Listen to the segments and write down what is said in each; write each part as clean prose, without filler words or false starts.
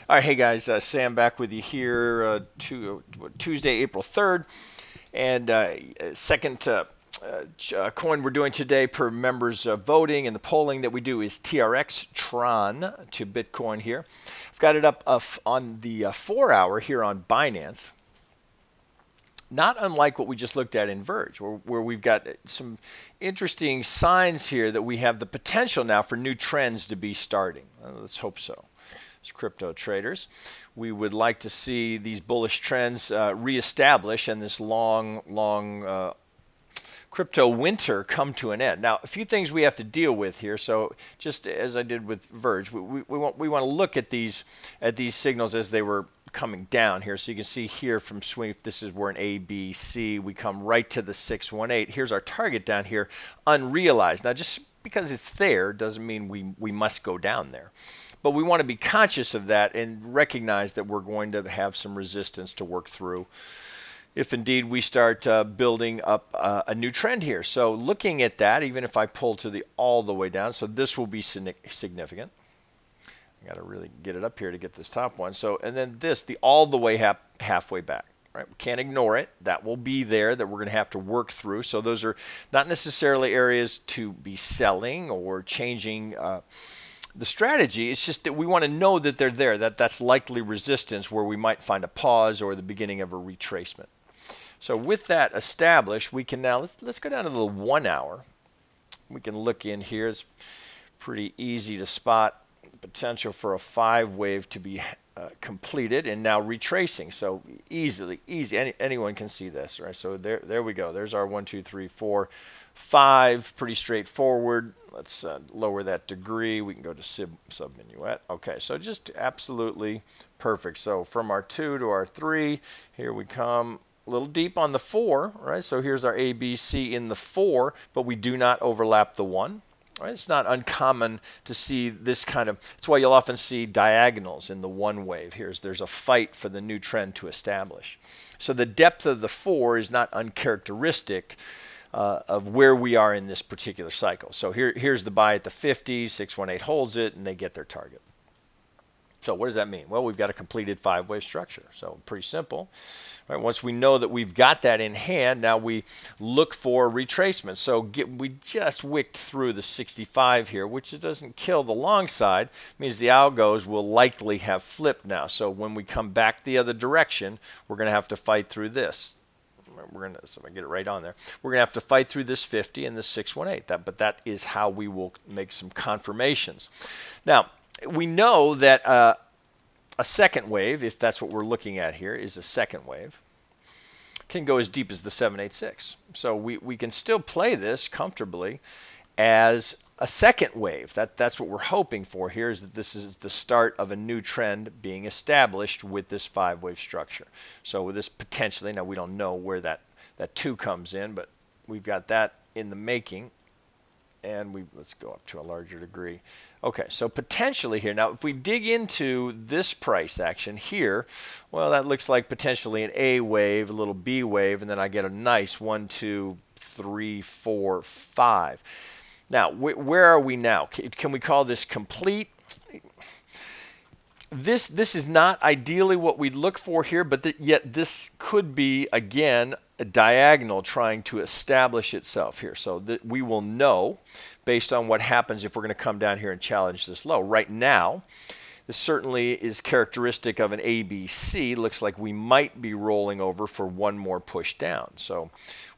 All right, hey guys, Sam back with you here Tuesday, April 3rd. And second coin we're doing today per members voting and the polling that we do is TRX TRON to Bitcoin here. I've got it up on the 4 hour here on Binance. Not unlike what we just looked at in Verge, where we've got some interesting signs here that we have the potential now for new trends to be starting. Let's hope so. As crypto traders, we would like to see these bullish trends reestablish and this long crypto winter come to an end. Now, a few things we have to deal with here. So, just as I did with Verge, we want to look at these signals as they were coming down here. So you can see here from swing, if this is where an A, B, C, we come right to the 618. Here's our target down here, unrealized. Now, just because it's there doesn't mean we must go down there. But we want to be conscious of that and recognize that we're going to have some resistance to work through if indeed we start building up a new trend here. So looking at that, even if I pull to the all the way down, so this will be significant. I got to really get it up here to get this top one. So, and then this, the all the way halfway back. Right? We can't ignore it. That will be there that we're going to have to work through. So those are not necessarily areas to be selling or changing the strategy. It's just that we want to know that they're there, that's likely resistance where we might find a pause or the beginning of a retracement. So with that established, we can now, let's go down to the 1 hour. We can look in here. It's pretty easy to spot the potential for a 5 wave to be completed and now retracing. So easy. Anyone can see this, right? So there we go. There's our 1, 2, 3, 4, 5. Pretty straightforward. Let's lower that degree. We can go to sub-minuet. Okay, so just absolutely perfect. So from our 2 to our 3, here we come. A little deep on the 4, right? So here's our A, B, C in the 4, but we do not overlap the 1. Right? It's not uncommon to see this kind of, that's why you'll often see diagonals in the 1 wave. There's a fight for the new trend to establish. So the depth of the 4 is not uncharacteristic of where we are in this particular cycle. So here's the buy at the 50, 618 holds it, and they get their target. So what does that mean? Well, we've got a completed 5-wave structure. So pretty simple. Right, once we know that we've got that in hand, now we look for retracement. So we just wicked through the 65 here, which doesn't kill the long side. It means the algos will likely have flipped now. So when we come back the other direction, we're going to have to fight through this. So if I get it right on there, we're going to have to fight through this 50 and this 618. But that is how we will make some confirmations. Now, we know that a second wave, if that's what we're looking at here, is a second wave, can go as deep as the 786. So we can still play this comfortably as a second wave. That's what we're hoping for here, is that this is the start of a new trend being established with this 5-wave structure. So with this potentially, now we don't know where that 2 comes in, but we've got that in the making. And let's go up to a larger degree. Okay, so potentially here, now if we dig into this price action here, well, that looks like potentially an A wave, a little B wave, and then I get a nice 1, 2, 3, 4, 5. Now, where are we now? Can we call this complete? This is not ideally what we'd look for here, but yet this could be, again, a diagonal trying to establish itself here. So that we will know based on what happens if we're going to come down here and challenge this low. Right now, this certainly is characteristic of an ABC. Looks like we might be rolling over for one more push down. So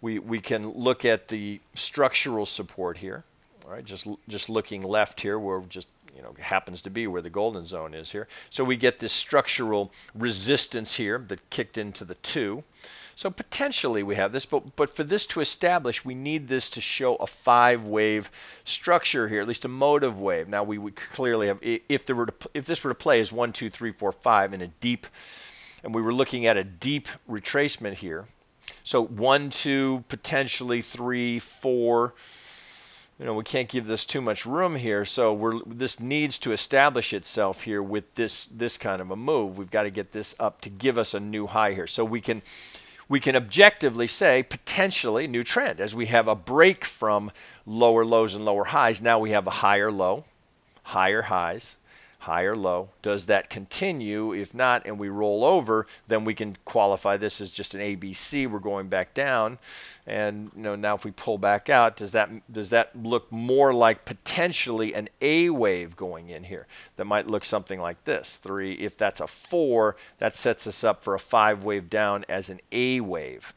we can look at the structural support here. All right, just looking left here, where just happens to be where the golden zone is here. So we get this structural resistance here that kicked into the 2. So potentially we have this, but for this to establish, we need this to show a 5-wave structure here, at least a motive wave. Now we would clearly have, if this were to play as 1, 2, 3, 4, 5 in a deep, and we were looking at a deep retracement here. So 1, 2, potentially 3, 4. We can't give this too much room here, so this needs to establish itself here with this kind of a move. We've got to get this up to give us a new high here. So we can objectively say potentially new trend as we have a break from lower lows and lower highs. Now we have a higher low, higher highs, high or low. Does that continue? If not, and we roll over, then we can qualify this as just an ABC. We're going back down, and now if we pull back out, does that look more like potentially an A wave going in here? That might look something like this. 3. If that's a 4, that sets us up for a 5 wave down as an A wave,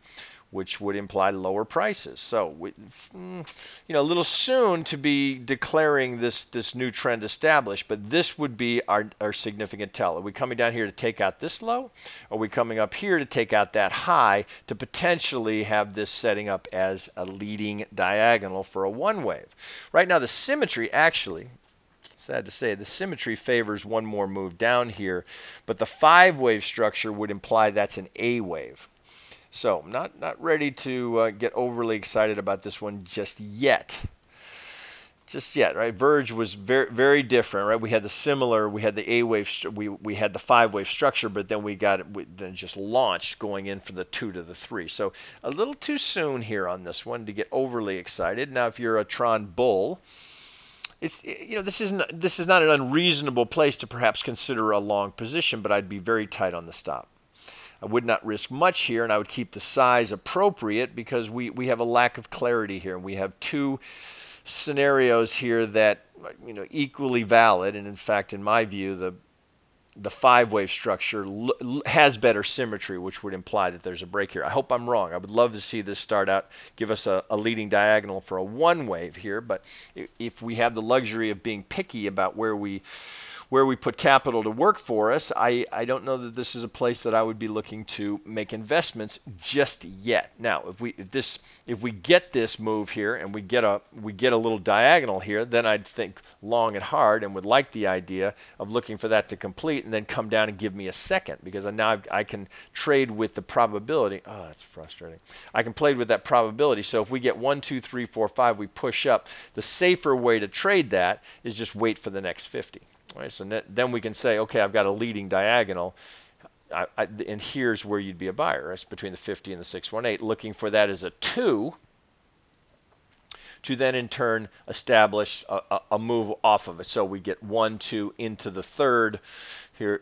which would imply lower prices. So it's a little soon to be declaring this new trend established, but this would be our significant tell. Are we coming down here to take out this low? Are we coming up here to take out that high to potentially have this setting up as a leading diagonal for a 1 wave? Right now the symmetry actually, sad to say, the symmetry favors one more move down here, but the 5 wave structure would imply that's an A wave. So I'm not ready to get overly excited about this one just yet. Just yet, right? Verge was very different, right? We had the A wave, we had the 5 wave structure, but then we then just launched going in for the 2 to the 3. So a little too soon here on this one to get overly excited. Now, if you're a Tron bull, this is not an unreasonable place to perhaps consider a long position, but I'd be very tight on the stop. I would not risk much here, and I would keep the size appropriate because we have a lack of clarity here. We have 2 scenarios here that equally valid, and in fact, in my view, the 5 wave structure has better symmetry, which would imply that there's a break here. I hope I'm wrong. I would love to see this start out, give us a leading diagonal for a 1 wave here, but if we have the luxury of being picky about where we put capital to work for us, I don't know that this is a place that I would be looking to make investments just yet. Now, if we get this move here and we get a little diagonal here, then I'd think long and hard and would like the idea of looking for that to complete and then come down and give me a second, because now I can trade with the probability. Oh, that's frustrating. I can play with that probability. So if we get 1, 2, 3, 4, 5, we push up. The safer way to trade that is just wait for the next 50. Right, so then we can say, okay, I've got a leading diagonal, and here's where you'd be a buyer. It's between the 50 and the 618, looking for that as a 2 to then in turn establish a move off of it. So we get 1, 2 into the 3rd. Here,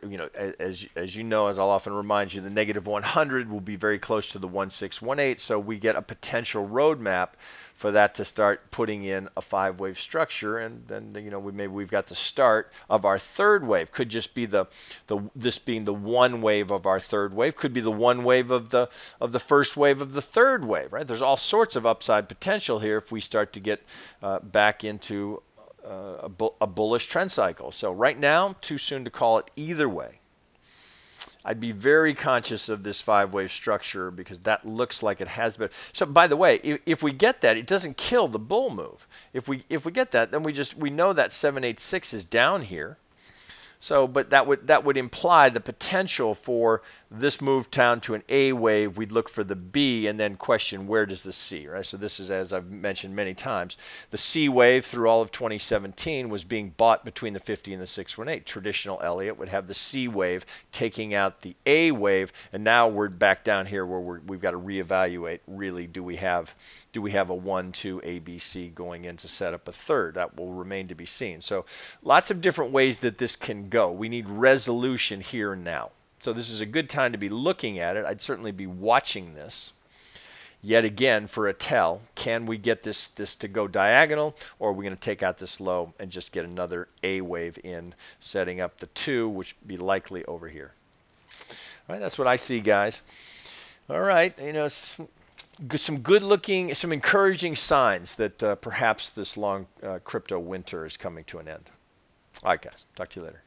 as you know, as I'll often remind you, the negative 100 will be very close to the 1618. So we get a potential roadmap for that to start putting in a 5 wave structure, and then we've got the start of our 3rd wave. Could just be this being the 1 wave of our 3rd wave. Could be the 1 wave of the 1st wave of the 3rd wave. Right? There's all sorts of upside potential here if we start to get back into a bullish trend cycle. So right now, too soon to call it either way. I'd be very conscious of this 5 wave structure because that looks like it has been. So by the way, if we get that, it doesn't kill the bull move. If we get that, then we know that 786 is down here. So, but that would imply the potential for this move down to an A wave. We'd look for the B and then question where does the C, right? So this is, as I've mentioned many times, the C wave through all of 2017 was being bought between the 50 and the 618. Traditional Elliott would have the C wave taking out the A wave, and now we're back down here where we've got to reevaluate. Really, do we have a 1, 2 ABC going in to set up a 3rd? That will remain to be seen. So lots of different ways that this can go. We need resolution here and now. So this is a good time to be looking at it. I'd certainly be watching this. Yet again, for a tell, can we get this to go diagonal, or are we going to take out this low and just get another A wave in, setting up the 2, which would be likely over here. All right, that's what I see, guys. All right, some good-looking, some encouraging signs that perhaps this long crypto winter is coming to an end. All right, guys. Talk to you later.